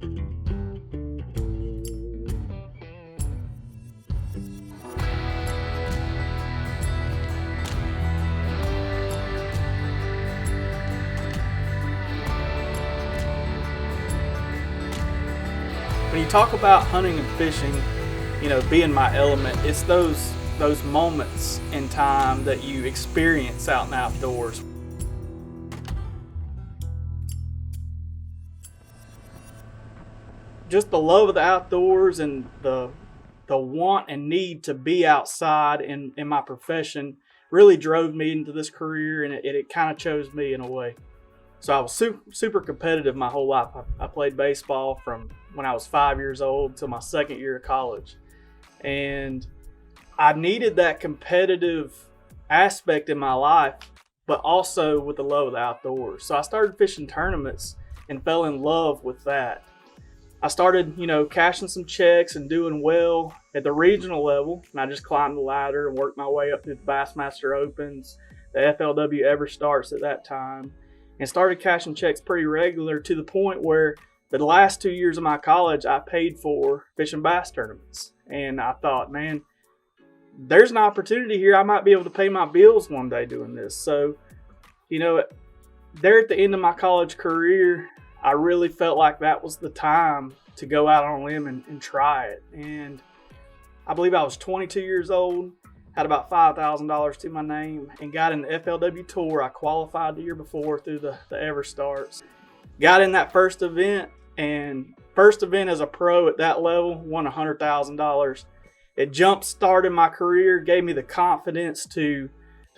When you talk about hunting and fishing, being my element, it's those moments in time that you experience out in the outdoors. Just the love of the outdoors and the want and need to be outside in my profession really drove me into this career, and it kind of chose me in a way. So I was super competitive my whole life. I played baseball from when I was 5 years old till my second year of college. And I needed that competitive aspect in my life, but also with the love of the outdoors. So I started fishing tournaments and fell in love with that. I started, cashing some checks and doing well at the regional level. And I just climbed the ladder and worked my way up through the Bassmaster Opens, the FLW Ever Starts at that time, and started cashing checks pretty regular to the point where the last 2 years of my college, I paid for fishing bass tournaments. And I thought, man, there's an opportunity here. I might be able to pay my bills one day doing this. So, there at the end of my college career, I really felt like that was the time to go out on a limb and try it. And I believe I was 22 years old, had about $5,000 to my name, and got in the FLW Tour. I qualified the year before through the Ever Starts. Got in that first event, and first event as a pro at that level, won $100,000. It jump-started my career, gave me the confidence to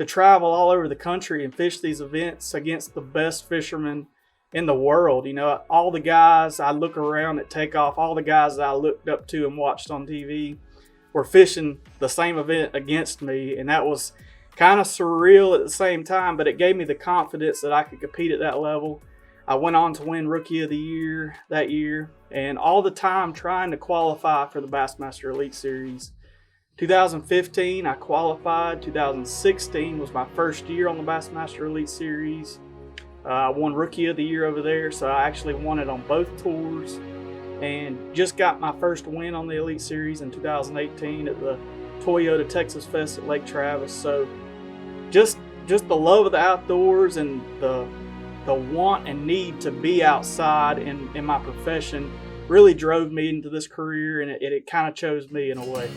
travel all over the country and fish these events against the best fishermen in the world. All the guys I look around at Takeoff, all the guys that I looked up to and watched on TV were fishing the same event against me, and that was kind of surreal at the same time, but it gave me the confidence that I could compete at that level. I went on to win Rookie of the Year that year, and all the time trying to qualify for the Bassmaster Elite Series. 2015, I qualified. 2016 was my first year on the Bassmaster Elite Series. I won Rookie of the Year over there, so I actually won it on both tours, and just got my first win on the Elite Series in 2018 at the Toyota Texas Fest at Lake Travis. So just the love of the outdoors and the want and need to be outside in my profession really drove me into this career, and it kind of chose me in a way.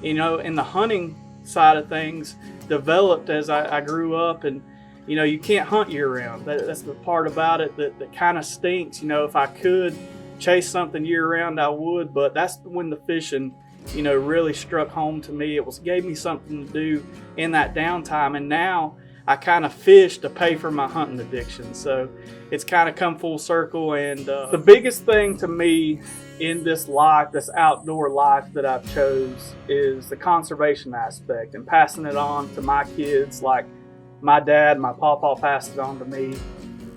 And the hunting side of things developed as I grew up, and you can't hunt year round. That's the part about it that kind of stinks. If I could chase something year round, I would, but that's when the fishing really struck home to me. It gave me something to do in that downtime, and now I kind of fish to pay for my hunting addiction. So it's kind of come full circle. And the biggest thing to me in this life, this outdoor life that I've chose, is the conservation aspect and passing it on to my kids like my dad, my pawpaw passed it on to me.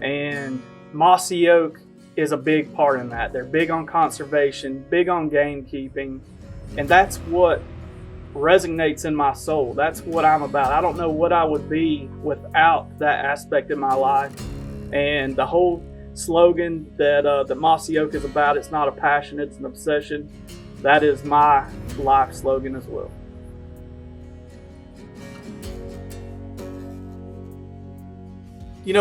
And Mossy Oak is a big part in that. They're big on conservation, big on game keeping, and that's what resonates in my soul. That's what I'm about. I don't know what I would be without that aspect in my life. And the whole slogan that Mossy Oak is about, it's not a passion, it's an obsession. That is my life slogan as well.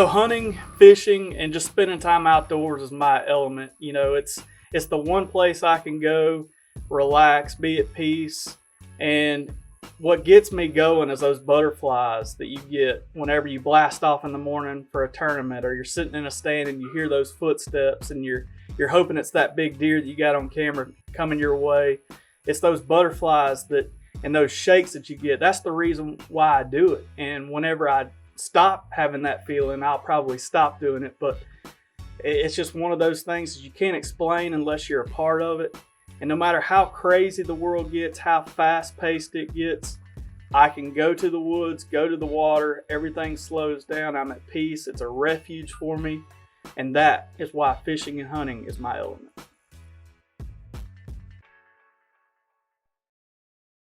Hunting, fishing, and just spending time outdoors is my element. It's the one place I can go, relax, be at peace. And what gets me going is those butterflies that you get whenever you blast off in the morning for a tournament, or you're sitting in a stand and you hear those footsteps and you're hoping it's that big deer that you got on camera coming your way. It's those butterflies and those shakes that you get. That's the reason why I do it. And whenever I stop having that feeling, I'll probably stop doing it. But it's just one of those things that you can't explain unless you're a part of it. And no matter how crazy the world gets, how fast-paced it gets, I can go to the woods, go to the water, everything slows down, I'm at peace, it's a refuge for me, and that is why fishing and hunting is my element.